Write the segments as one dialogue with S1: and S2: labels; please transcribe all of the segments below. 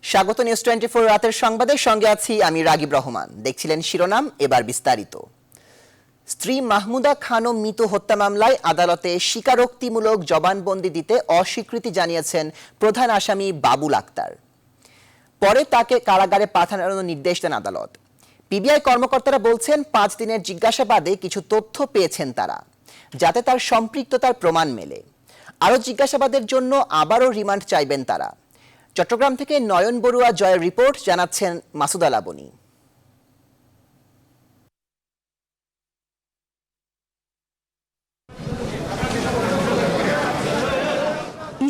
S1: স্বাগত নিউজ 24 রাতের সংবাদের সঙ্গে আছি আমি রাগিব রহমান। দেখছিলেন শিরোনাম, এবার বিস্তারিত। স্ত্রী মাহমুদা খানম মৃত্যু হত্যা মামলায় আদালতে স্বীকারোক্তিমূলক জবানবন্দি দিতে অস্বীকৃতি জানিয়েছেন প্রধান আসামি বাবুল আক্তার। পরে তাকে কারাগারে পাঠানোর নির্দেশ দেন আদালত। পিবিআই কর্মকর্তারা বলছেন 5 দিনের জিজ্ঞাসাবাদে কিছু তথ্য পেয়েছেন তারা, যাতে তার সম্পৃক্ততার প্রমাণ মেলে। আরও জিজ্ঞাসাবাদের জন্য আবারও রিমান্ড চাইবেন তারা। চট্টগ্রাম থেকে নয়ন বড়ুয়া জয়ের রিপোর্ট, জানাচ্ছেন মাসুদা লাবনী।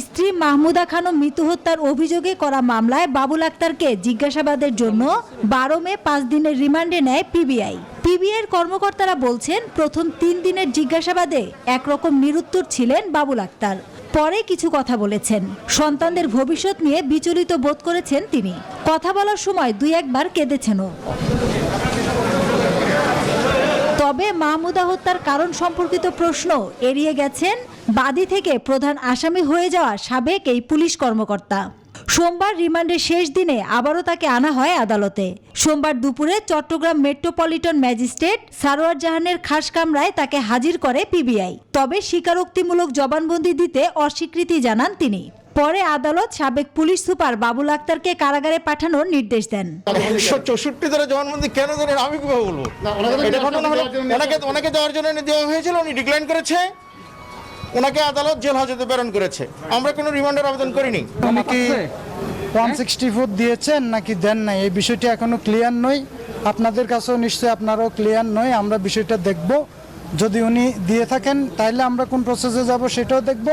S2: স্ত্রী মাহমুদা খানম মৃত্যু হত্যার অভিযোগে করা মামলায় বাবুল আক্তারকে জিজ্ঞাসাবাদের জন্য 12 মে 5 দিনের রিমান্ডে নেয় পিবিআই। পিবিআইয়ের কর্মকর্তারা বলছেন, প্রথম 3 দিনের জিজ্ঞাসাবাদে একরকম নিরুত্তর ছিলেন বাবুল আক্তার। পরে কিছু কথা বলেছেন। সন্তানদের ভবিষ্যৎ নিয়ে বিচলিত বোধ করেছেন তিনি। কথা বলার সময় 2-1 বার কেঁদেছেনও। তবে মাহমুদা হত্যার কারণ সম্পর্কিত প্রশ্ন এড়িয়ে গেছেন বাদী থেকে প্রধান আসামি হয়ে যাওয়া সাবেক এই পুলিশ কর্মকর্তা। সোমবার রিমান্ডের শেষ দিনে আবারও তাকে আনা হয় আদালতে। সোমবার দুপুরে চট্টগ্রাম মেট্রোপলিটন ম্যাজিস্ট্রেট সারোয়ার জাহানের খাস কামরায় তাকে হাজির করে পিবিআই। তবে স্বীকারোক্তিমূলক জবানবন্দি দিতে অস্বীকৃতি জানান তিনি। পরে আদালত সাবেক পুলিশ সুপার বাবুল আক্তারকে কারাগারে পাঠানোর নির্দেশ দেন।
S3: 164 ধারা জবানবন্দি কেন দেন আমি কিভাবে বলবো? এটা ঘটনা হলো ওনাকে দেওয়ার জন্য দেওয়া হয়েছিল, উনি ডিক্লাইন করেছে, ওনাকে আদালত জেল হাজতে প্রেরণ করেছে। আমরা কোনো রিমান্ডের আবেদন করিনি।
S4: উনি কি 164 দিয়েছেন নাকি দেন নাই, এই বিষয়টি এখনো ক্লিয়ার নয়। আপনাদের কাছেও নিশ্চয়ই আপনারাও ক্লিয়ার নয়। আমরা বিষয়টা দেখব। যদি উনি দিয়ে থাকেন তাহলে আমরা কোন প্রসেসে যাব সেটাও দেখব।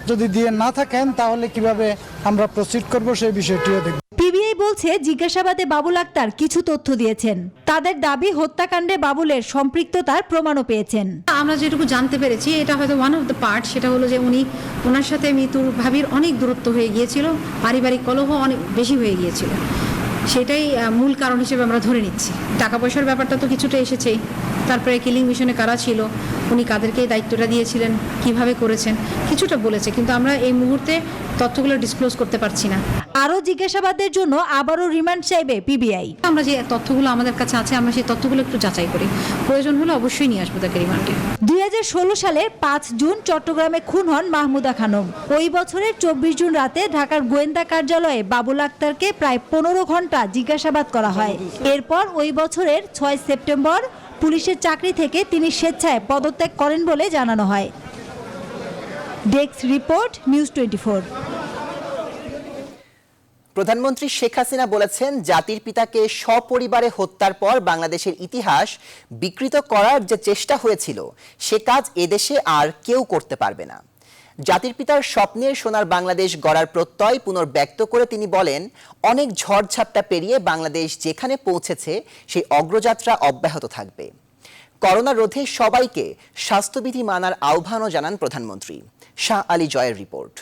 S4: যদি দিয়ে না থাকেন তাহলে কিভাবে আমরা প্রসিড করব সেই বিষয়টিও দেখব।
S2: পিবিআই বলছে, জিজ্ঞাসাবাদে বাবুল আক্তার কিছু তথ্য দিয়েছেন। তাদের দাবি, হত্যাকাণ্ডে বাবুলের সম্পৃক্ততার প্রমাণও পেয়েছেন।
S5: আমরা যেটুকু জানতে পেরেছি, এটা হয়তো ওয়ান অফ দ্য পার্ট, সেটা হলো যে ওনার সাথে মৃত্যুর ভাবির অনেক দূরত্ব হয়ে গিয়েছিল, পারিবারিক কলহ অনেক বেশি হয়ে গিয়েছিল। সেটাই মূল কারণ হিসেবে আমরা ধরে নিচ্ছি। টাকা পয়সার ব্যাপারটা তো কিছুটা এসেছেই। তারপরে কিলিং মিশনে কারা ছিল, উনি কাদেরকে দায়িত্বটা দিয়েছিলেন, কিভাবে করেছেন, কিছুটা বলেছে, কিন্তু আমরা এই মুহূর্তে তথ্যগুলো ডিসক্লোজ করতে পারছি না।
S2: আরও জিজ্ঞাসাবাদের জন্য আবারও রিমান্ড চাইবে পিবিআই।
S5: আমরা যে তথ্যগুলো আমাদের কাছে আছে, আমরা সেই তথ্যগুলো একটু যাচাই করি, প্রয়োজন হলে অবশ্যই নিয়ে আসবো তাকে রিমান্ডে।
S2: 2016 সালের 5 জুন চট্টগ্রামে খুন হন মাহমুদা খানম। ওই বছরের 24 জুন রাতে ঢাকার গোয়েন্দা কার্যালয়ে বাবুল আক্তারকে প্রায় 15 ঘন্টা জিজ্ঞাসাবাদ করা হয়। এরপর ওই বছরের 6 সেপ্টেম্বর পুলিশের চাকরি থেকে তিনি স্বেচ্ছায় পদত্যাগ করেন বলে জানানো হয়। Desk report, news 24।
S1: প্রধানমন্ত্রী শেখ হাসিনা বলেছেন, জাতির পিতাকে সপরিবারে হত্যার পর বাংলাদেশের ইতিহাস বিকৃত করার যে চেষ্টা হয়েছিল, সে কাজ এদেশে আর কেউ করতে পারবে না। জাতির পিতার স্বপ্নের সোনার বাংলাদেশ গড়ার প্রত্যয় পুনর্ব্যক্ত করে তিনি বলেন, অনেক ঝড়ঝাপটা পেরিয়ে বাংলাদেশ যেখানে পৌঁছেছে সেই অগ্রযাত্রা অব্যাহত থাকবে। করোনা রোধে সবাইকে স্বাস্থ্যবিধি মানার আহ্বানও জানান প্রধানমন্ত্রী। শাহ আলী জয়ের রিপোর্ট।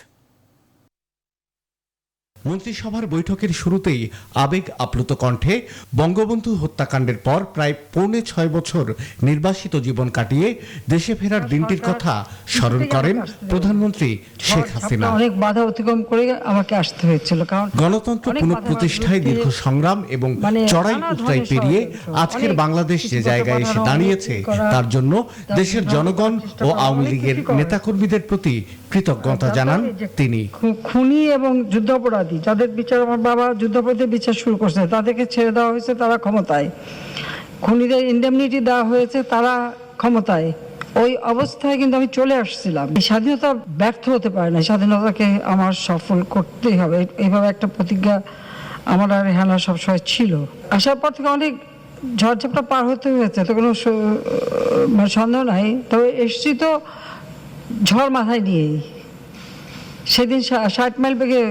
S6: মন্ত্রিসভার বৈঠকের শুরুতেই আবেগ আপ্লুত কণ্ঠে বঙ্গবন্ধু হত্যাকাণ্ডের পর প্রায় 6.25 বছর নির্বাসিত জীবন কাটিয়ে দেশে ফেরার দিনটির কথা স্মরণ করেন প্রধানমন্ত্রী শেখ হাসিনা।
S7: অনেক বাধা অতিক্রম করে আমাকে আসতে হয়েছিল, কারণ
S6: গণতন্ত্র পুনঃপ্রতিষ্ঠায় দীর্ঘ সংগ্রাম এবং চড়াই উতরাই পেরিয়ে আজকের বাংলাদেশ যে জায়গায় এসে দাঁড়িয়েছে, তার জন্য দেশের জনগণ ও আওয়ামী লীগের নেতাকর্মীদের প্রতি কৃতজ্ঞতা জানান তিনি।
S7: খুনি এবং যুদ্ধাপরাধী যাদের বিচার, আমার বাবা যুদ্ধাপরাধীদের বিচার শুরু করছে, তাদেরকে ছেড়ে দেওয়া হয়েছে, তারা ক্ষমতায়। খুনিদের ইন্ডেমনিটি দেওয়া হয়েছে, তারা ক্ষমতায়। ওই অবস্থায় কিন্তু আমি চলে আসছিলাম। স্বাধীনতা ব্যর্থ হতে পারে না, স্বাধীনতাকে আমার সফল করতেই হবে, এইভাবে একটা প্রতিজ্ঞা আমার আর রেহানা সবসময় ছিল। আসার পর থেকে অনেক ঝড়ঝাপটা পার হতে হয়েছে, তো কোনো সন্দেহ নাই। তবে এসছি তো ঝড় মাথায় নিয়েই। সেদিন 60 মাইল বেগে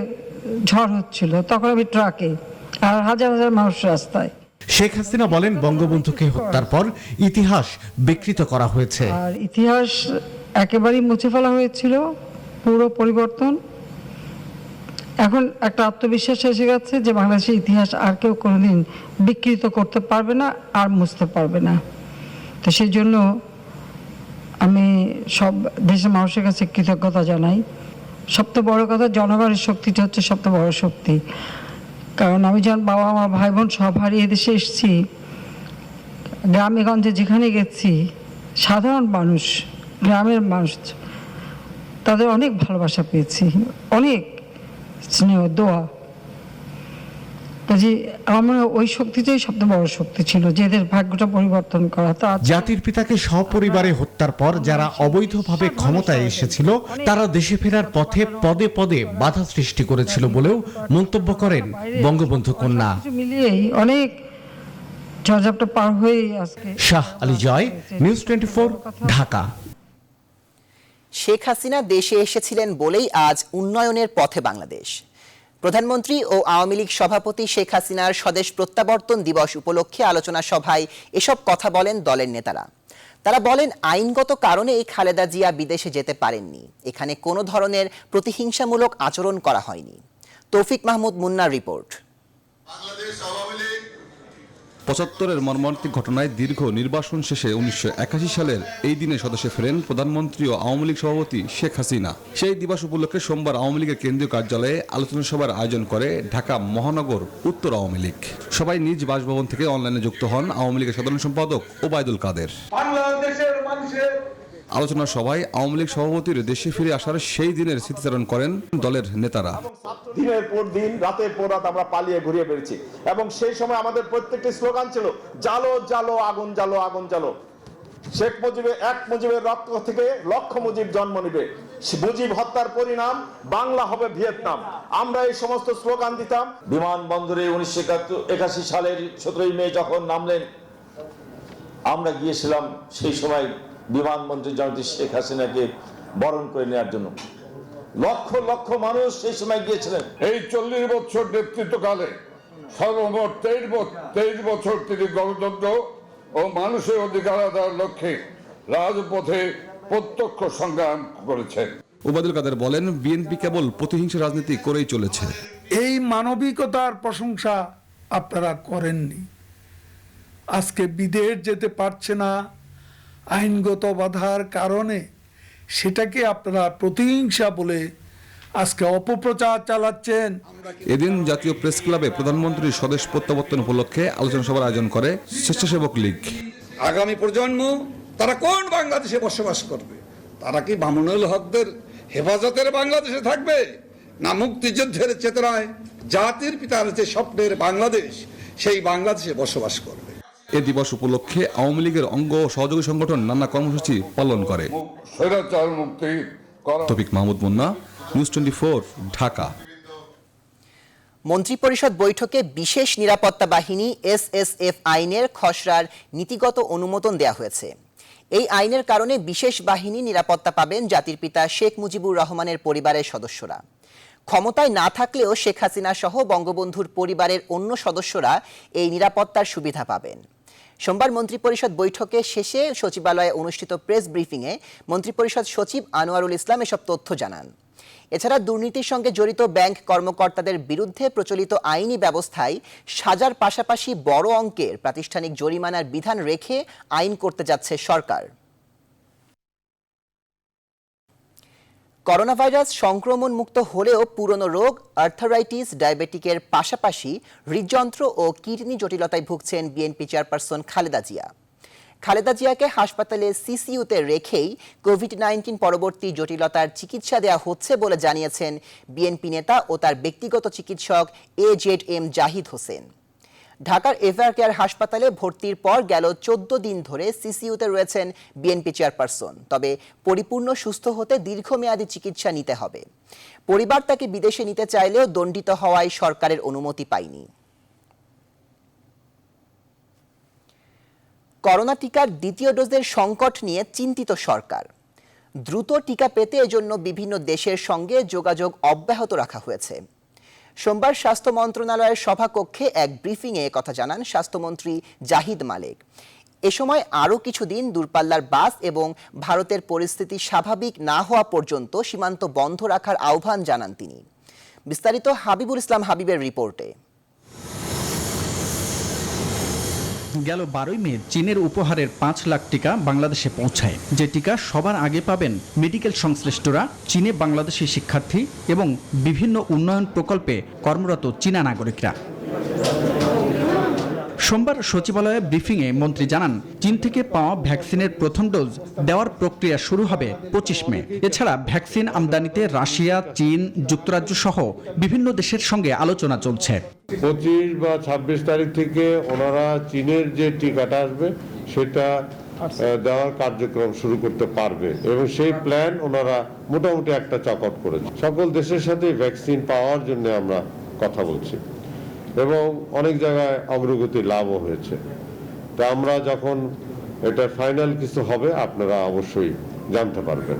S7: ঝড় হচ্ছিল, তখন আমি ট্রাকে, আর হাজার হাজার মানুষ রাস্তায়।
S6: শেখ হাসিনা বলেন, বঙ্গবন্ধুকে হত্যার পর ইতিহাস বিকৃত করা হয়েছে,
S7: আর ইতিহাস একেবারেই মুছে ফেলা হয়েছিল, পুরো পরিবর্তন। এখন একটা আত্মবিশ্বাস এসে গেছে যে বাংলাদেশের ইতিহাস আর কেউ কোনোদিন বিকৃত করতে পারবে না, আর মুছতে পারবে না। তো সেই জন্য আমি সব দেশের মানুষের কাছে কৃতজ্ঞতা জানাই। সবচেয়ে বড় কথা, জনগণের শক্তিটা হচ্ছে সবচেয়ে বড় শক্তি। কারণ আমি যখন বাবা মা ভাই বোন সব হারিয়ে দেশে এসেছি, গ্রামে গঞ্জে যেখানে গেছি, সাধারণ মানুষ, গ্রামের মানুষ, তাদের অনেক ভালোবাসা পেয়েছি, অনেক স্নেহ দোয়া। কাজে আমার ওই শক্তিটাই সবচেয়ে বড় শক্তি ছিল, যে এদের ভাগ্যটা পরিবর্তন করা। তা
S6: জাতির পিতাকে সপরিবারে হত্যার পর যারা অবৈধভাবে ক্ষমতায় এসেছিল তারা দেশে ফেরার পথে পদে পদে বাধা সৃষ্টি করেছিল বলেও মন্তব্য করেন বঙ্গবন্ধু কন্যা।
S7: মিলিয়েই অনেক ঝড়ঝাপটা পার হয়ে আজকে।
S6: শাহ আলী জয়, নিউজ 24, ঢাকা।
S1: শেখ হাসিনা দেশে এসেছিলেন বলেই আজ উন্নয়নের পথে বাংলাদেশ। প্রধানমন্ত্রী ও আওয়ামী লীগ সভাপতি শেখ হাসিনার স্বদেশ প্রত্যাবর্তন দিবস উপলক্ষে আলোচনা সভায় এসব কথা বলেন দলের নেতারা। তারা বলেন, আইনগত কারণে খালেদা জিয়া বিদেশে যেতে পারেননি, এখানে কোনো ধরনের প্রতিহিংসামূলক আচরণ করা হয়নি। তৌফিক মাহমুদ মুন্নার রিপোর্ট।
S8: ৭৫-এর মর্মান্তিক ঘটনায় দীর্ঘ নির্বাসন শেষে ১৯৮১ সালের এই দিনে স্বদেশে ফেরেন প্রধানমন্ত্রী ও আওয়ামী লীগ সভাপতি শেখ হাসিনা। সেই দিবস উপলক্ষে সোমবার আওয়ামী লীগের কেন্দ্রীয় কার্যালয়ে আলোচনা সভার আয়োজন করে ঢাকা মহানগর উত্তর আওয়ামী লীগ। সবাই নিজ বাসভবন থেকে অনলাইনে যুক্ত হন আওয়ামী লীগের সাধারণ সম্পাদক ওবায়দুল কাদের। আলোচনা সভায় আওয়ামী লীগ সভাপতির দেশে ফিরে আসার সেই দিনের স্মৃতিচারণ করেন দলের নেতারা।
S9: দিনের পর দিন, রাতের পর রাত আমরা পালিয়ে ঘুরিয়ে বেড়েছি এবং সেই সময় আমাদের প্রত্যেকটি স্লোগান ছিল, জালো জালো আগুন জালো আগুন জালো। শেখ মুজিবের রক্ত থেকে লক্ষ মুজিব জন্ম নিবে, মুজিব হত্যার পরিণাম বাংলা হবে ভিয়েতনাম। আমরা এই সমস্ত স্লোগান দিতাম। বিমানবন্দরে 1981 সালের 17 মে যখন নামলেন, আমরা গিয়েছিলাম সেই সময় বিমানমন্ত্রী জননেত্রী শেখ হাসিনাকে বরণ করে নেওয়ার জন্য। লক্ষ লক্ষ মানুষ সেই সময় গিয়েছিলেন।
S10: এই 40 বছর নেতৃত্বকালে সর্বমোট 23 বছর তিনি গণতন্ত্র ও মানুষের অধিকার আদায়ের লক্ষ্যে রাজপথে প্রত্যক্ষ সংগ্রাম করেছেন।
S8: ওবায়দুল কাদের বলেন, বিএনপি কেবল প্রতিহিংসা রাজনীতি করেই চলেছে।
S11: এই মানবিকতার প্রশংসা আপনারা করেননি। আজকে বিদেশ যেতে পারছে না আইনগত বাধার কারণে, সেটাকে আপনারা প্রতিহিংসা বলে আজকে অপপ্রচার চালাচ্ছেন।
S8: এদিন জাতীয় প্রেস ক্লাবে প্রধানমন্ত্রীর স্বদেশ প্রত্যাবর্তন উপলক্ষে আলোচনা সভার আয়োজন করে স্বেচ্ছাসেবক লীগ।
S10: আগামী প্রজন্ম তারা কোন বাংলাদেশে বসবাস করবে? তারা কি মামুনুল হকদের হেফাজতের বাংলাদেশে থাকবে, না মুক্তিযুদ্ধের চেতনায় জাতির পিতার যে স্বপ্নের বাংলাদেশ, সেই বাংলাদেশে বসবাস করবে?
S8: এ দিবস উপলক্ষে আওয়ামী লীগের অঙ্গ ও সহযোগী সংগঠন নানা কর্মসূচি পালন করে। তৌফিক মাহমুদ মুন্না, নিউজ 24, ঢাকা।
S1: মন্ত্রিপরিষদ বৈঠকে বিশেষ নিরাপত্তা বাহিনী SSF আইনের খসড়ার নীতিগত অনুমোদন দেওয়া হয়েছে। এই আইনের কারণে বিশেষ বাহিনী নিরাপত্তা পাবেন জাতির পিতা শেখ মুজিবুর রহমানের পরিবারের সদস্যরা। ক্ষমতায় না থাকলেও শেখ হাসিনা সহ বঙ্গবন্ধুর পরিবারের অন্য সদস্যরা এই নিরাপত্তার সুবিধা পাবেন। সোমবার মন্ত্রিপরিষদ বৈঠকে শেষে সচিবালয়ে অনুষ্ঠিত প্রেস ব্রিফিংয়ে মন্ত্রিপরিষদ সচিব আনোয়ারুল ইসলাম এসব তথ্য জানান। এছাড়া দুর্নীতির সঙ্গে জড়িত ব্যাংক কর্মকর্তাদের বিরুদ্ধে প্রচলিত আইনি ব্যবস্থায় সাজার পাশাপাশি বড় অঙ্কের প্রাতিষ্ঠানিক জরিমানার বিধান রেখে আইন করতে যাচ্ছে সরকার। করোনা ভাইরাস সংক্রমণ মুক্ত হলেও পুরনো রোগ আর্থারাইটিস, ডায়াবেটিকের পাশাপাশি হৃদযন্ত্র ও কিডনি জটিলতায় ভুগছেন বিএনপি চেয়ারপারসন খালেদা জিয়া। খালেদা জিয়াকে হাসপাতালে সিসিইউতে রেখেই কোভিড-19 পরবর্তী জটিলতার চিকিৎসা দেওয়া হচ্ছে বলে জানিয়েছেন বিএনপি নেতা ও তার ব্যক্তিগত চিকিৎসক AZM জাহিদ হোসেন। ঢাকার এভার কেয়ার হাসপাতালে ভর্তির পর গেল 14 দিন ধরে সিসিইউতে রয়েছেন বিএনপি চেয়ারপারসন। তবে পরিপূর্ণ সুস্থ হতে দীর্ঘমেয়াদী চিকিৎসা নিতে হবে। পরিবার তাকে বিদেশে নিতে চাইলেও দণ্ডিত হওয়ায় সরকারের অনুমতি পায়নি। করোনা টিকার দ্বিতীয় ডোজের সংকট নিয়ে চিন্তিত সরকার। দ্রুত টিকা পেতে এজন্য বিভিন্ন দেশের সঙ্গে যোগাযোগ অব্যাহত রাখা হয়েছে। সোমবার স্বাস্থ্য মন্ত্রণালয়ের সভাকক্ষে এক ব্রিফিংয়ে কথা জানান স্বাস্থ্যমন্ত্রী জাহিদ মালেক। এ সময় আরও কিছুদিন দূরপাল্লার বাস এবং ভারতের পরিস্থিতি স্বাভাবিক না হওয়া পর্যন্ত সীমান্ত বন্ধ রাখার আহ্বান জানান তিনি। বিস্তারিত হাবিবুল ইসলাম হাবিবের রিপোর্টে।
S12: গেল 12 মে চীনের উপহারের 5 লাখ টিকা বাংলাদেশে পৌঁছায়। যে টিকা সবার আগে পাবেন মেডিকেল সংশ্লিষ্টরা, চীনে বাংলাদেশি শিক্ষার্থী এবং বিভিন্ন উন্নয়ন প্রকল্পে কর্মরত চীনা নাগরিকরা। সোমবার সচিবালয়ে ব্রিফিংয়ে মন্ত্রী জানান, চীন থেকে পাওয়া ভ্যাকসিনের প্রথম ডোজ দেওয়ার প্রক্রিয়া শুরু হবে 25 মে। এছাড়া ভ্যাকসিন আমদানিতে রাশিয়া, চীন, যুক্তরাজ্য সহ বিভিন্ন দেশের সঙ্গে আলোচনা চলছে।
S13: 25 বা 26 তারিখ থেকে ওনারা চীনের যে টিকাটা আসবে সেটা দেওয়ার কার্যক্রম শুরু করতে পারবে এবং সেই প্ল্যান ওনারা মোটামুটি একটা চকআউট করেছে। সকল দেশের সাথে ভ্যাকসিন পাওয়ার জন্য আমরা কথা বলছি এবং অনেক জায়গায় অগ্রগতি লাভও হয়েছে। তা আমরা যখন এটা ফাইনাল কিছু হবে আপনারা অবশ্যই জানতে পারবেন।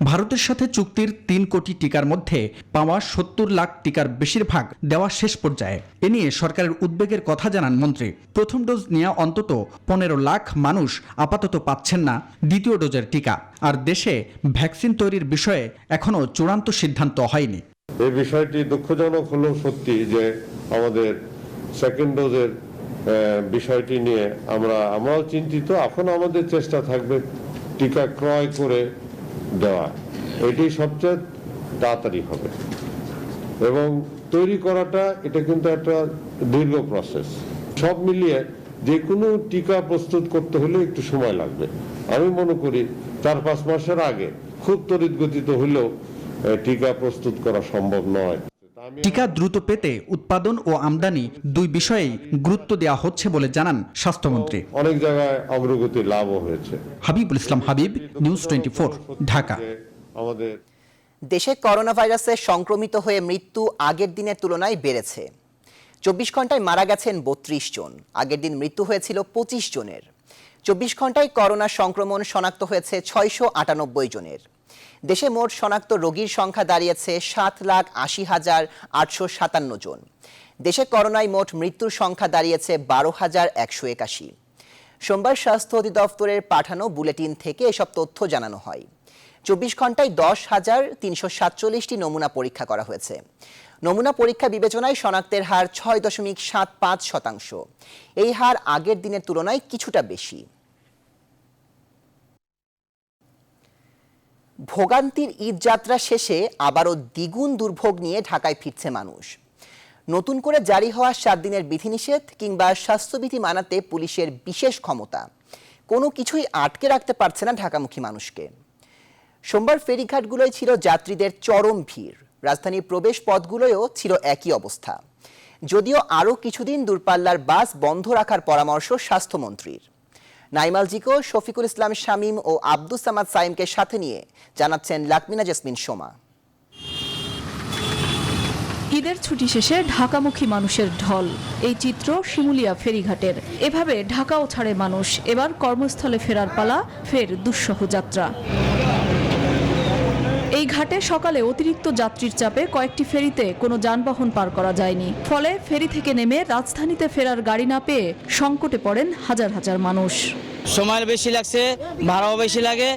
S12: ভারতের সাথে চুক্তির 3 কোটি টিকার মধ্যে পাওয়া 70 লাখ টিকার বেশিরভাগ দেওয়া শেষ পর্যায়ে। এ নিয়ে সরকারের উদ্বেগের কথা জানান মন্ত্রী। প্রথম ডোজ নেওয়া অন্তত 15 লাখ মানুষ আপাতত পাচ্ছেন না দ্বিতীয় ডোজের টিকা। আর দেশে ভ্যাকসিন তৈরির বিষয়ে এখনো চূড়ান্ত সিদ্ধান্ত হয়নি।
S13: এই বিষয়টি দুঃখজনক হলেও সত্যি যে আমাদের সেকেন্ড ডোজের বিষয়টি নিয়ে আমরাও চিন্তিত। এখন আমাদের চেষ্টা থাকবে টিকা ক্রয় করে দেওয়া, এটি সবচেয়ে তাড়াতাড়ি হবে এবং তৈরি করাটা এটা কিন্তু একটা দীর্ঘ প্রসেস। সব মিলিয়ে যে কোনো টিকা প্রস্তুত করতে হলে একটু সময় লাগবে। আমি মনে করি 4-5 মাসের আগে খুব তড়িৎ গতিতে হলেও টিকা প্রস্তুত করা সম্ভব নয়।
S12: টিকা দ্রুত পেতে উৎপাদন ও আমদানি দুই বিষয়েই গুরুত্ব দেওয়া হচ্ছে বলে জানান স্বাস্থ্যমন্ত্রী।
S13: অনেক জায়গায় অগ্রগতি লাভও হয়েছে।
S12: হাবিবুল ইসলাম হাবিব, নিউজ 24, ঢাকা।
S13: আমাদের
S1: দেশে করোনা ভাইরাসে সংক্রমিত হয়ে মৃত্যু আগের দিনের তুলনায় বেড়েছে। 24 ঘন্টায় মারা গেছেন 32 জন। আগের দিন মৃত্যু হয়েছিল 25 জনের। 24 ঘন্টায় করোনা সংক্রমণ শনাক্ত হয়েছে 698 জনের। দেশে মোট শনাক্ত রোগীর সংখ্যা দাঁড়িয়েছে 7,80,857 জন। দেশে করোনায় মোট মৃত্যুর সংখ্যা দাঁড়িয়েছে 12,181। সোমবার স্বাস্থ্য অধিদপ্তরের পাঠানো বুলেটিন থেকে এসব তথ্য জানানো হয়। 24 ঘন্টায় 10,347টি নমুনা পরীক্ষা করা হয়েছে। নমুনা পরীক্ষা বিবেচনায় শনাক্তের হার 6.75%। এই হার আগের দিনের তুলনায় কিছুটা বেশি। ভোগান্তির ঈদ যাত্রা শেষে আবারও দ্বিগুণ দুর্ভোগ নিয়ে ঢাকায় ফিরছে মানুষ। নতুন করে জারি হওয়া 7 দিনের বিধিনিষেধ কিংবা স্বাস্থ্যবিধি মানাতে পুলিশের বিশেষ ক্ষমতা কোনো কিছুই আটকে রাখতে পারছে না ঢাকামুখী মানুষকে। সোমবার ফেরিঘাটগুলোয় ছিল যাত্রীদের চরম ভিড়। রাজধানীর প্রবেশ পথগুলোয়ও ছিল একই অবস্থা। যদিও আরও কিছুদিন দূরপাল্লার বাস বন্ধ রাখার পরামর্শ স্বাস্থ্যমন্ত্রীর। নাইমাল জিকো, শফিকুল ইসলাম শামীম ও আব্দুস সামাদ সাইমকে সাথে নিয়ে জানাচ্ছেন লাকমিনা জেসমিন সোমা।
S14: ঈদের ছুটি শেষে ঢাকামুখী মানুষের ঢল। এই চিত্র শিমুলিয়া ফেরিঘাটের। এভাবে ঢাকাও ছাড়ে মানুষ। এবার কর্মস্থলে ফেরার পালা, ফের দুঃসহ যাত্রা। এই ঘাটে সকালে অতিরিক্ত যাত্রীর চাপে কয়েকটি ফেরিতে কোনো যানবাহন পার করা যায়নি। ফলে ফেরি থেকে নেমে রাজধানীতে ফেরার গাড়ি না পেয়ে সংকটে পড়েন হাজার হাজার মানুষ।
S15: সময় বেশি লাগছে, ভাড়াও বেশি লাগে,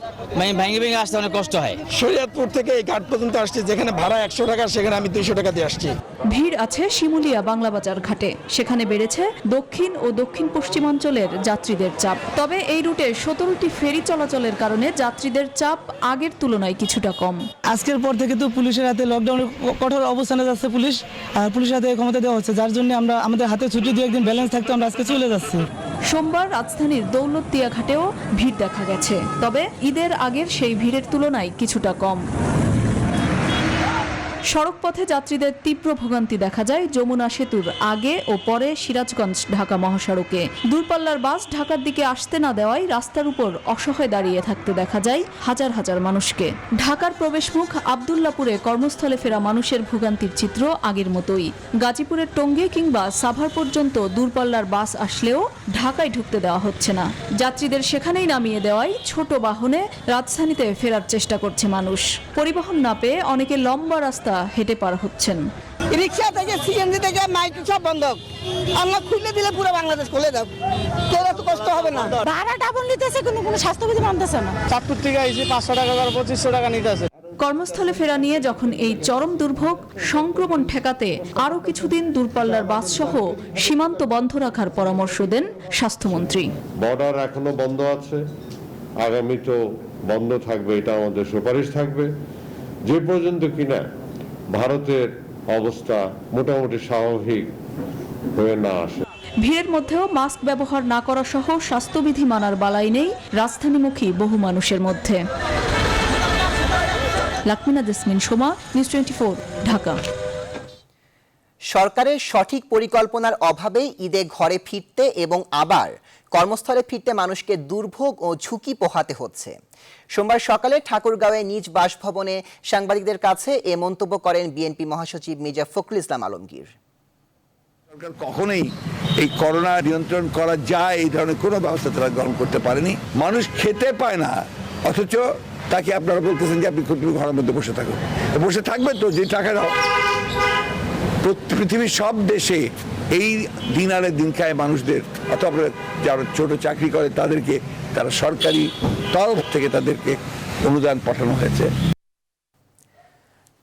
S15: ভেঙে ভেঙে আসতে অনেক কষ্ট হয়।
S16: শরীয়তপুর থেকে এই ঘাট পর্যন্ত আসছি, যেখানে ভাড়া 100 টাকা সেখানে আমি 200 টাকা দিয়ে আসছি।
S14: ভিড় আছে শিমুলিয়া বাংলা বাজার ঘাটে। সেখানে বেড়েছে দক্ষিণ ও দক্ষিণ পশ্চিমাঞ্চলের যাত্রীদের চাপ। তবে এই রুটে 17টি ফেরি চলাচলের কারণে যাত্রীদের চাপ আগের তুলনায় কিছুটা কম।
S15: আজকের পর থেকে তো পুলিশের হাতে লকডাউনের কঠোর অবস্থানে যাচ্ছে পুলিশ, আর পুলিশের হাতে ক্ষমতা দেওয়া হচ্ছে, যার জন্য আমরা আমাদের হাতে ছুটি 2 একদিন ব্যালেন্স থাকতে আমরা আজকে চলে যাচ্ছি।
S14: সোমবার রাজধানীর দৌলতদিয়া ঘাটেও ভিড় দেখা গেছে। তবে ঈদের আগের সেই ভিড়ের তুলনায় কিছুটা কম। সড়কপথে যাত্রীদের তীব্র ভোগান্তি দেখা যায় যমুনা সেতুর আগে ও পরে সিরাজগঞ্জ ঢাকা মহাসড়কে। দূরপাল্লার বাস ঢাকার দিকে আসতে না দেওয়ায় রাস্তার উপর অসহায় দাঁড়িয়ে থাকতে দেখা যায় হাজার হাজার মানুষকে। ঢাকার প্রবেশমুখ আব্দুল্লাপুরে কর্মস্থলে ফেরা মানুষের ভোগান্তির চিত্র আগের মতোই। গাজীপুরের টঙ্গী কিংবা সাভার পর্যন্ত দূরপাল্লার বাস আসলেও ঢাকায় ঢুকতে দেওয়া হচ্ছে না। যাত্রীদের সেখানেই নামিয়ে দেওয়ায় ছোট বাহনে রাজধানীতে ফেরার চেষ্টা করছে মানুষ। পরিবহন না পেয়ে অনেকে লম্বা রাস্তা হেঁটে পার হচ্ছেন।
S17: রিক্সা থেকে সিএনজি থেকে মাইক সব বন্ধ। আল্লাহ খুলে দিলে পুরো বাংলাদেশ খুলে দাও, কেউ এত কষ্ট হবে না। ভাড়া ডাবল নিতেছে, কোনো স্বাস্থ্যবিধি মানতেছে না।
S16: চাঁদপুর থেকে আইছি 500 টাকা করে 2500 টাকা নিতেছে।
S14: কর্মস্থলে ফেরা নিয়ে যখন এই চরম দুর্ভোগ, সংক্রমণ ঠেকাতে আরও কিছুদিন দূরপাল্লার বাস সহ সীমান্ত বন্ধ রাখার পরামর্শ দেন স্বাস্থ্যমন্ত্রী।
S13: বর্ডার এখনো বন্ধ আছে, আগামীতেও বন্ধ থাকবে, এটা আমাদের সুপারিশ থাকবে। যে পর্যন্ত কিনা ভারতের অবস্থা মোটামুটি স্বাভাবিক হয়ে না আসে।
S14: ভিড়ের মধ্যেও মাস্ক ব্যবহার না করা সহ স্বাস্থ্যবিধি মানার বালাই নেই রাজধানীমুখী বহু মানুষের মধ্যে। লাকমিনা জেসমিন সোমা, নিউজ 24, ঢাকা।
S1: সরকারের সঠিক পরিকল্পনার অভাবেই ঈদে ঘরে ফিরতে এবং আবার কর্মস্থলে ফিরতে মানুষকে দুর্ভোগ ও ঝুঁকি পোহাতে হচ্ছে। সোমবার সকালে ঠাকুরগাঁওয়ে নিজ বাসভবনে সাংবাদিকদের কাছে এ মন্তব্য করেন বিএনপি মহাসচিব মির্জা ফখরুল ইসলাম আলমগীর।
S18: সরকার কখনোই এই করোনা নিয়ন্ত্রণ করা যায় এই ধরনের কোনো ব্যবস্থা তারা গ্রহণ করতে পারেনি। মানুষ খেতে পায় না, অথচ তাকে আপনারা বলতেছেন যে আপনি ঘরের মধ্যে বসে থাকুন। বসে থাকবে তো, যে টাকা দাও। পৃথিবীর সব দেশে এই দিন আনে দিন খায় মানুষদের, অথবা যারা ছোট চাকরি করে তাদেরকে তারা সরকারি তরফ থেকে তাদেরকে অনুদান পাঠানো হয়েছে।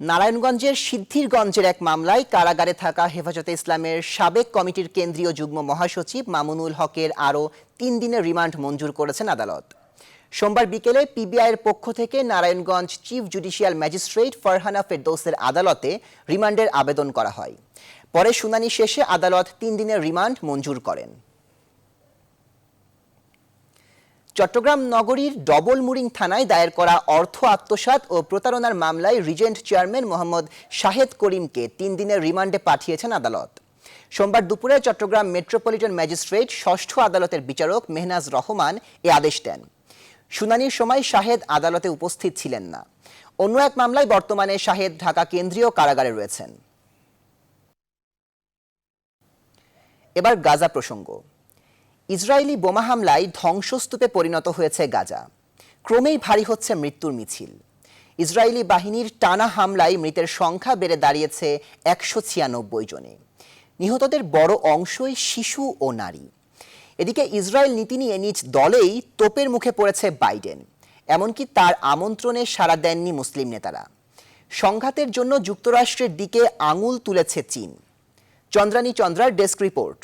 S1: নারায়ণগঞ্জের সিদ্ধিরগঞ্জের এক মামলায় কারাগারে থাকা হেফাজতে ইসলামের সাবেক কমিটির কেন্দ্রীয় যুগ্ম মহাসচিব মামুনুল হকের আরও 3 দিনের রিমান্ড মঞ্জুর করেছেন আদালত। সোমবার বিকেলে পিবিআইয়ের পক্ষ থেকে Narayanganj chief judicial magistrate Farhana ফেরদৌসের আদালতে রিমান্ডের আবেদন করা হয়। পরে শুনানি শেষে আদালত 3 দিনের রিমান্ড মঞ্জুর করেন। চট্টগ্রাম নগরীর ডবল মুরিং থানায় দায়ের করা অর্থ আত্মসাৎ ও প্রতারণার মামলায় রিজেন্ট চেয়ারম্যান মোহাম্মদ শাহেদ করিমকে 3 দিনের রিমান্ডে পাঠিয়েছেন আদালত। সোমবার দুপুরে চট্টগ্রাম মেট্রোপলিটন ম্যাজিস্ট্রেট 6ষ্ঠ আদালতের বিচারক মেহনাজ রহমান এ আদেশ দেন। শুনানির সময় শাহেদ আদালতে উপস্থিত ছিলেন না। অন্য এক মামলায় বর্তমানে শাহেদ ঢাকা কেন্দ্রীয় কারাগারে রয়েছেন। এবার গাজা প্রসঙ্গ। ইসরায়েলি বোমা হামলায় ধ্বংসস্তূপে পরিণত হয়েছে গাজা। ক্রমেই ভারী হচ্ছে মৃত্যুর মিছিল। ইসরায়েলি বাহিনীর টানা হামলায় মৃতের সংখ্যা বেড়ে দাঁড়িয়েছে 196 জনে। নিহতদের বড় অংশই শিশু ও নারী। এদিকে ইসরায়েল নীতি নিয়ে নিজ দলেই তোপের মুখে পড়েছে বাইডেন। এমনকি তার আমন্ত্রণে সাড়া দেননি মুসলিম নেতারা। সংঘাতের জন্য যুক্তরাষ্ট্রের দিকে আঙুল তুলেছে চীন। চন্দ্রানী চন্দ্রার ডেস্ক রিপোর্ট।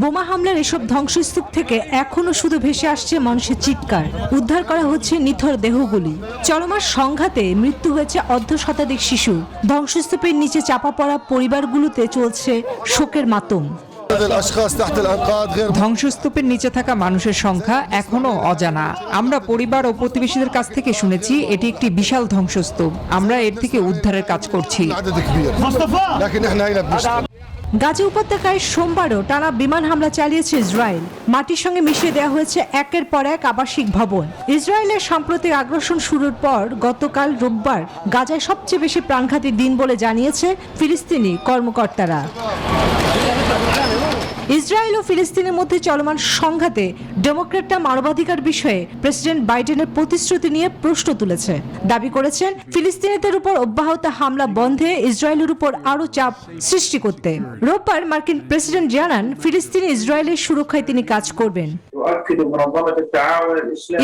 S2: বোমা হামলার এসব ধ্বংসস্তূপ থেকে এখনো শুধু ভেসে আসছে মানুষের চিৎকার। উদ্ধার করা হচ্ছে নিথর দেহগুলি। চলমান সংঘাতে মৃত্যু হয়েছে অর্ধশতাধিক শিশু। ধ্বংসস্তূপের নিচে চাপা পড়া পরিবারগুলোতে চলছে শোকের মাতম।
S19: ধ্বংসস্তূপের নিচে থাকা মানুষের সংখ্যা এখনো অজানা। আমরা পরিবার ও প্রতিবেশীদের কাছ থেকে শুনেছি এটি একটি বিশাল ধ্বংসস্তূপ। আমরা এর থেকে উদ্ধারের কাজ করছি।
S2: গাজা উপত্যকায় সোমবারও টানা বিমান হামলা চালিয়েছে ইসরায়েল। মাটির সঙ্গে মিশিয়ে দেওয়া হয়েছে একের পর এক আবাসিক ভবন। ইসরায়েলের সাম্প্রতিক আগ্রাসন শুরুর পর গতকাল রোববার গাজায় সবচেয়ে বেশি প্রাণঘাতী দিন বলে জানিয়েছে ফিলিস্তিনি কর্মকর্তারা। ইসরায়েল ও ফিলিস্তিনের মধ্যে চলমান সংঘাতে ডেমোক্র্যাটরা মানবাধিকার বিষয়ে প্রেসিডেন্ট বাইডেনের প্রতিশ্রুতি নিয়ে প্রশ্ন তুলেছে। দাবি করেছেন ফিলিস্তিনিদের উপর অব্যাহত হামলা বন্ধে ইসরায়েলের উপর আরও চাপ সৃষ্টি করতে। রোববার মার্কিন প্রেসিডেন্ট জানান ফিলিস্তিনি ইসরায়েলের সুরক্ষায় তিনি কাজ করবেন।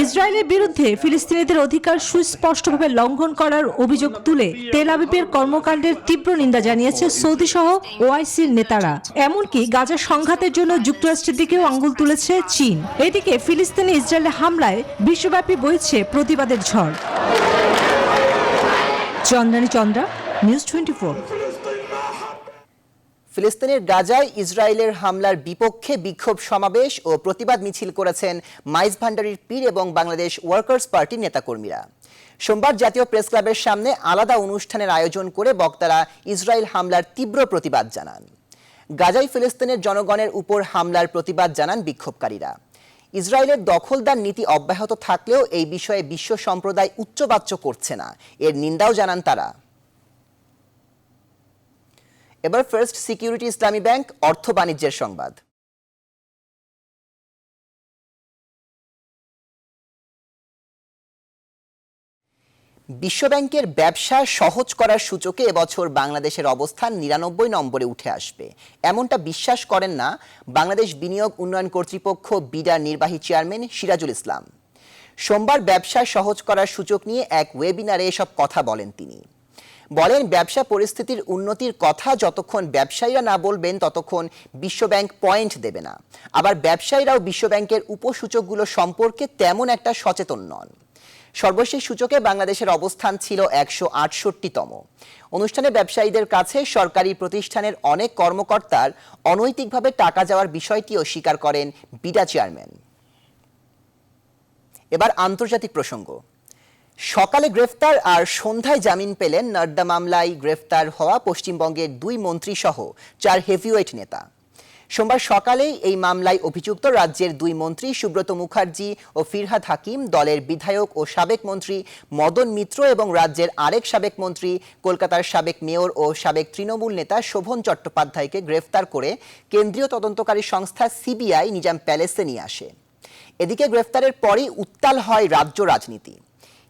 S2: ইসরায়েলের বিরুদ্ধে ফিলিস্তিনিদের অধিকার সুস্পষ্টভাবে লঙ্ঘন করার অভিযোগ তুলে তেল আবিবের কর্মকাণ্ডের তীব্র নিন্দা জানিয়েছে সৌদি সহ ওআইসির নেতারা। এমনকি গাজা সংঘাতের জন্য যুক্তরাষ্ট্রের দিকেও আঙ্গুল তুলেছে চীন। এদিকে ফিলিস্তিনি ইসরায়েলের হামলায় বিশ্বব্যাপী বইছে প্রতিবাদের ঝড়। চন্দ্রানী চন্দ্রা, নিউজ 24।
S1: ফিলিস্তিনের গাজায় ইসরায়েলের হামলার বিপক্ষে বিক্ষোভ সমাবেশ ও প্রতিবাদ মিছিল করেছেন মাইজ ভান্ডারীর পীর এবং বাংলাদেশ ওয়ার্কার্স পার্টির নেতাকর্মীরা। সোমবার জাতীয় প্রেস ক্লাবের সামনে আলাদা অনুষ্ঠানের আয়োজন করে বক্তারা ইসরায়েল হামলার তীব্র প্রতিবাদ জানান। গাজায় ফিলিস্তিনের জনগণের উপর হামলার প্রতিবাদ জানান বিক্ষোভকারীরা। ইসরায়েলের দখলদার নীতি অব্যাহত থাকলেও এই বিষয়ে বিশ্ব সম্প্রদায় উচ্চবাচ্য করছে না, এর নিন্দাও জানান তারা। এবার ফার্স্ট সিকিউরিটি ইসলামী ব্যাংক অর্থ বাণিজ্যের সংবাদ। বিশ্বব্যাংকের ব্যবসা সহজ করার সূচকে এবছর বাংলাদেশের অবস্থান 99 নম্বরে উঠে আসবে, এমনটা বিশ্বাস করেন না বাংলাদেশ বিনিয়োগ উন্নয়ন কর্তৃপক্ষ বিডার নির্বাহী চেয়ারম্যান সিরাজুল ইসলাম। সোমবার ব্যবসা সহজ করার সূচক নিয়ে এক ওয়েবিনারে এসব কথা বলেন তিনি। বলেন, ব্যবসা পরিস্থিতির উন্নতির কথা যতক্ষণ ব্যবসায়ীরা না বলবেন ততক্ষণ বিশ্বব্যাংক পয়েন্ট দেবে না। আবার ব্যবসায়ীরাও বিশ্বব্যাংকের উপসূচকগুলো সম্পর্কে তেমন একটা সচেতন নন। সর্বশেষ সূচকে বাংলাদেশের অবস্থান ছিল 168তম। অনুষ্ঠানে ব্যবসায়ীদের কাছে সরকারি প্রতিষ্ঠানের অনেক কর্মকর্তার অনৈতিকভাবে টাকা যাওয়ার বিষয়টিও স্বীকার করেন বিডা চেয়ারম্যান। এবার আন্তর্জাতিক প্রসঙ্গ। সকালে গ্রেফতার আর সন্ধ্যায় জামিন পেলেন নর্দা মামলায় গ্রেফতার হওয়া পশ্চিমবঙ্গের 2 মন্ত্রী সহ 4 হেভিওয়েট নেতা। সোমবার সকালেই এই মামলায় অভিযুক্ত রাজ্যের 2 মন্ত্রী সুব্রত মুখার্জি ও ফিরহাদ হাকিম, দলের বিধায়ক ও সাবেক মন্ত্রী মদন মিত্র এবং রাজ্যের আরেক সাবেক মন্ত্রী কলকাতার সাবেক মেয়র ও সাবেক তৃণমূল নেতা শোভন চট্টোপাধ্যায়কে গ্রেফতার করে কেন্দ্রীয় তদন্তকারী সংস্থা সিবিআই নিজাম প্যালেসে নিয়ে আসে। এদিকে গ্রেফতারের পরই উত্তাল হয় রাজ্য রাজনীতি।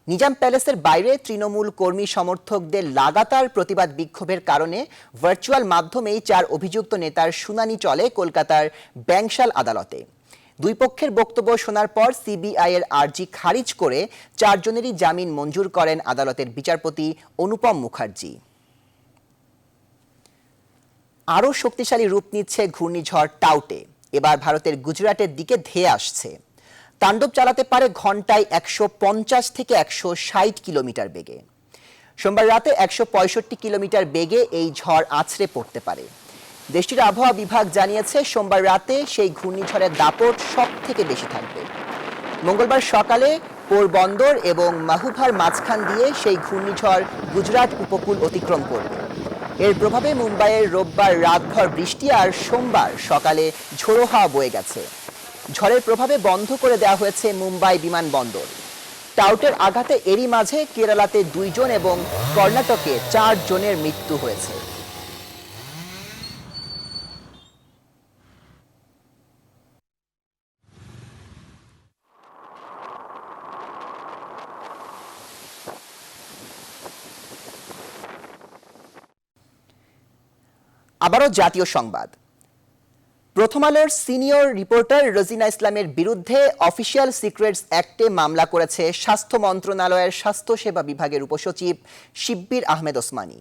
S1: নিজাম প্যালেসের বাইরে তৃণমূল কর্মী সমর্থকদের লাগাতার প্রতিবাদ বিক্ষোভের কারণে ভার্চুয়াল মাধ্যমেই 4 অভিযুক্ত নেতার শুনানি চলে কলকাতার ব্যাংশাল আদালতে। 2 পক্ষের বক্তব্য শোনার পর সিবিআই এর আর্জি খারিজ করে 4 জনেরই জামিন মঞ্জুর করেন আদালতের বিচারপতি অনুপম মুখার্জি। আরও শক্তিশালী রূপ নিচ্ছে ঘূর্ণিঝড় টাউটে। এবার ভারতের গুজরাটের দিকে ধেয়ে আসছে। তাণ্ডব চালাতে পারে ঘন্টায় 150 থেকে 160 কিলোমিটার বেগে। সোমবার রাতে 165 কিলোমিটার বেগে এই ঝড় আছড়ে পড়তে পারে। দেশটির আবহাওয়া বিভাগ জানিয়েছে সোমবার রাতে সেই ঘূর্ণিঝড়ের দাপট সব থেকে বেশি থাকবে। মঙ্গলবার সকালে পোরবন্দর এবং মাহুভার মাঝখান দিয়ে সেই ঘূর্ণিঝড় গুজরাট উপকূল অতিক্রম করবে। এর প্রভাবে মুম্বাইয়ের রোববার রাতভর বৃষ্টি আর সোমবার সকালে ঝোড়ো হাওয়া বয়ে গেছে। ঝড়ের প্রভাবে বন্ধ করে দেওয়া হয়েছে মুম্বাই বিমানবন্দর। টাউটের আঘাতে এরই মাঝে কেরালাতে 2 জন এবং কর্ণাটকে 4 জনের মৃত্যু হয়েছে। আবারও জাতীয় সংবাদ। প্রথম আলোর সিনিয়র রিপোর্টার রোজিনা ইসলামের বিরুদ্ধে অফিসিয়াল সিক্রেটস অ্যাক্টে মামলা করেছে স্বাস্থ্য মন্ত্রণালয়ের স্বাস্থ্যসেবা বিভাগের উপসচিব শিব্বির আহমেদ ওসমানী।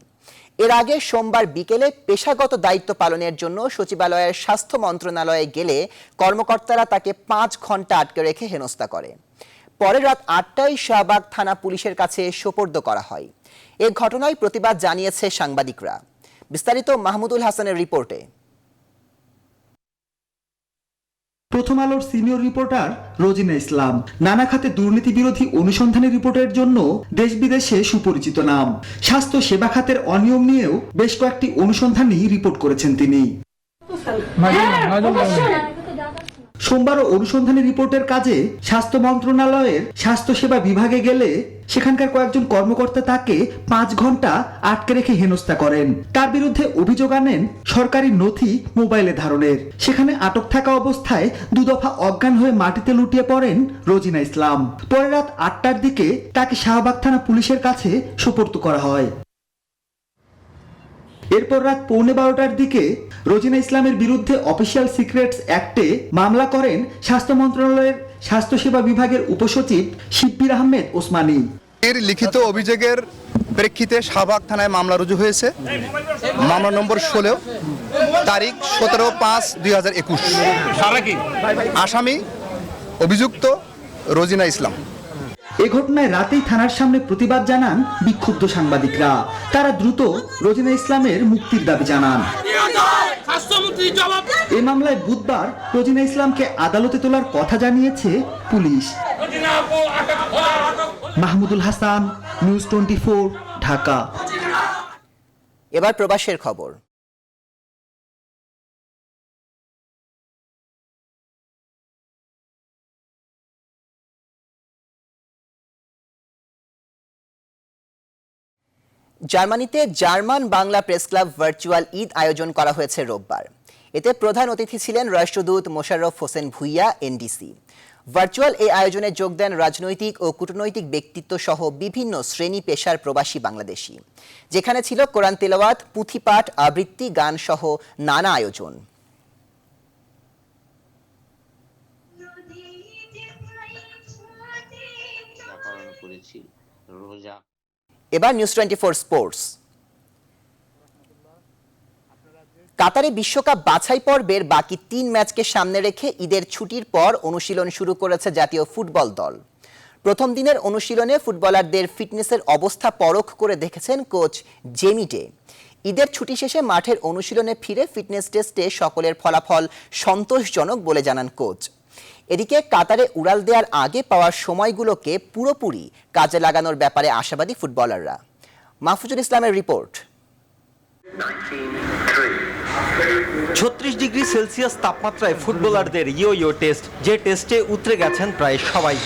S1: এর আগে সোমবার বিকেলে পেশাগত দায়িত্ব পালনের জন্য সচিবালয়ের স্বাস্থ্য মন্ত্রণালয়ে গেলে কর্মকর্তারা তাকে 5 ঘন্টা আটকে রেখে হেনস্থা করে। পরে রাত 8টায় শাহবাগ থানা পুলিশের কাছে সোপর্দ করা হয়। এ ঘটনায় প্রতিবাদ জানিয়েছে সাংবাদিকরা। বিস্তারিত মাহমুদুল হাসানের রিপোর্টে।
S12: প্রথম আলোর সিনিয়র রিপোর্টার রোজিনা ইসলাম নানা খাতে দুর্নীতি বিরোধী অনুসন্ধানী রিপোর্টের জন্য দেশ বিদেশে সুপরিচিত নাম। স্বাস্থ্য সেবা খাতের অনিয়ম নিয়েও বেশ কয়েকটি অনুসন্ধানী রিপোর্ট করেছেন তিনি। সোমবারও অনুসন্ধানী রিপোর্টের কাজে স্বাস্থ্য মন্ত্রণালয়ের স্বাস্থ্যসেবা বিভাগে গেলে সেখানকার কয়েকজন কর্মকর্তা তাকে 5 ঘন্টা আটকে রেখে হেনস্থা করেন। তার বিরুদ্ধে অভিযোগ আনেন সরকারি নথি মোবাইলে ধারণের। সেখানে আটক থাকা অবস্থায় 2 দফা অজ্ঞান হয়ে মাটিতে লুটিয়ে পড়েন রোজিনা ইসলাম। পরে রাত 8টার দিকে তাকে শাহবাগ থানা পুলিশের কাছে সোপর্দ করা হয়। এরপর রাত 11:15টার দিকে রোজিনা ইসলামের বিরুদ্ধে অফিসিয়াল সিক্রেটস অ্যাক্টে মামলা করেন স্বাস্থ্য মন্ত্রণালয়ের স্বাস্থ্যসেবা বিভাগের উপসচিব শিব্বির আহমেদ ওসমানী।
S20: এর লিখিত অভিযোগের প্রেক্ষিতে শাহবাগ থানায় মামলা রুজু হয়েছে। মামলা নম্বর 16, তারিখ 17/5/2021। আসামি অভিযুক্ত রোজিনা ইসলাম।
S12: এ ঘটনায় রাতেই থানার সামনে প্রতিবাদ জানান বিক্ষুব্ধ সাংবাদিকরা। তারা দ্রুত রোজিনা ইসলামের মুক্তির দাবি জানান। এই মামলায় বুধবার রোজিনা ইসলামকে আদালতে তোলার কথা জানিয়েছে পুলিশ। মাহমুদুল হাসান, নিউজ 24, ঢাকা।
S1: এবার প্রবাসের খবর। জার্মানিতে German Bangla press club virtual Eid আয়োজন করা হয়েছে রোববার। এতে প্রধান অতিথি ছিলেন রাষ্ট্রদূত মোশাররফ হোসেন ভুইয়া, এনডিসি। ভার্চুয়াল এই আয়োজনে যোগ দেন রাজনৈতিক ও কূটনৈতিক ব্যক্তিত্ব সহ বিভিন্ন শ্রেণী পেশার প্রবাসী বাংলাদেশি, যেখানে ছিল কোরআন তেলাওয়াত, পুঁথিপাঠ, আবৃত্তি, গান সহ নানা আয়োজন। এবার নিউজ 24 স্পোর্টস। কাতারে বিশ্বকাপ বাছাই পর্বের বাকি 3 ম্যাচকে সামনে রেখে ঈদের ছুটির পর অনুশীলন শুরু করেছে জাতীয় ফুটবল দল। প্রথম দিনের অনুশীলনে ফুটবলারদের ফিটনেসের অবস্থা পরখ করে দেখেছেন কোচ জেমি ডে। ঈদের ছুটি শেষে মাঠের অনুশীলনে ফিরে ফিটনেস টেস্টে সকলের ফলাফল সন্তোষজনক বলে জানান কোচ। এদিকে কাতারে উড়াল দেওয়ার আগে পাওয়া সময়গুলোকে পুরোপুরি কাজে লাগানোর ব্যাপারে আশাবাদী ফুটবলাররা। মাহফুজুল ইসলামের রিপোর্ট।
S21: 36 ডিগ্রি সেলসিয়াস তাপমাত্রায় ফুটবলারদের ইয়ো টেস্ট, যে টেস্টে উতরে গেছেন প্রায় সবাই।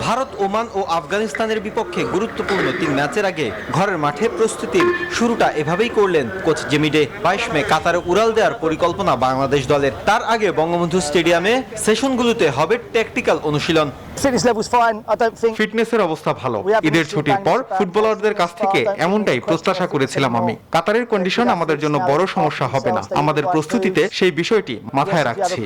S21: ভারত, ওমান ও আফগানিস্তানের বিপক্ষে গুরুত্বপূর্ণ 3 ম্যাচের আগে ঘরের মাঠে প্রস্তুতির শুরুটা এভাবেই করলেন কোচ জেমি ডে। 22 মে কাতারে উড়াল দেওয়ার পরিকল্পনা বাংলাদেশ দলের। তার আগে বঙ্গবন্ধু স্টেডিয়ামে সেশনগুলোতে হবে ট্যাকটিক্যাল অনুশীলন।
S22: ফিটনেসের অবস্থা ভালো। ঈদের ছুটির পর ফুটবলারদের কাছ থেকে এমনটাই প্রত্যাশা করেছিলাম আমি। কাতারের কন্ডিশন আমাদের জন্য বড় সমস্যা হবে না। আমাদের প্রস্তুতিতে সেই বিষয়টি মাথায় রাখছি।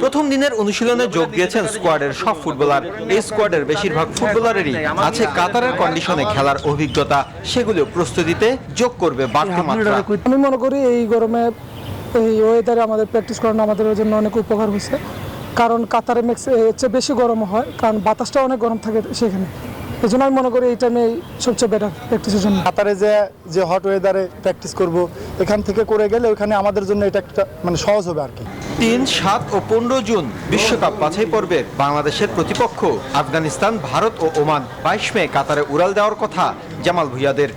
S21: প্রথম দিনের অনুশীলনে যোগ দিয়েছেন স্কোয়াডের সব ফুটবলার। এই স্কোয়াডের বেশিরভাগ ফুটবলারেরই আছে কাতারের কন্ডিশনে খেলার অভিজ্ঞতা। সেগুলো প্রস্তুতিতে যোগ করবে বাড়তি মাত্রা।
S15: আমি মনে করি এই গরমে এই ওয়েদারে আমাদের প্র্যাকটিস করানো আমাদের জন্য অনেক উপকার হয়েছে, কারণ কাতারে চেয়ে বেশি গরম হয়, কারণ বাতাসটা অনেক গরম থাকে সেখানে। এই জন্য আমি মনে করি এই টাইমে সবচেয়ে বেটার প্র্যাকটিসের জন্য।
S4: কাতারে যে হট ওয়েদারে প্র্যাকটিস করব, এখান থেকে করে গেলে ওখানে আমাদের জন্য এটা একটা সহজ হবে আর কি।
S21: 3, 7 ও 15 জুন বিশ্বকাপ বাছাই পর্বে বাংলাদেশের প্রতিপক্ষ আফগানিস্তান, ভারত ও ওমান। 22 মে কাতারে উড়াল দেওয়ার কথা জামাল ভুঁইয়াদের।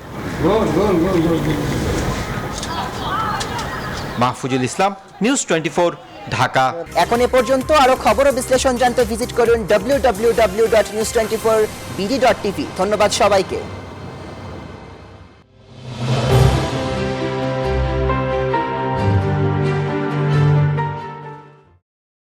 S21: মাহফুজুল ইসলাম, নিউজ 24, ঢাকা।
S1: এখন এ পর্যন্ত। আরো খবর ও বিশ্লেষণ জানতে ভিজিট করুন www.news24bd.tv। ধন্যবাদ সবাইকে।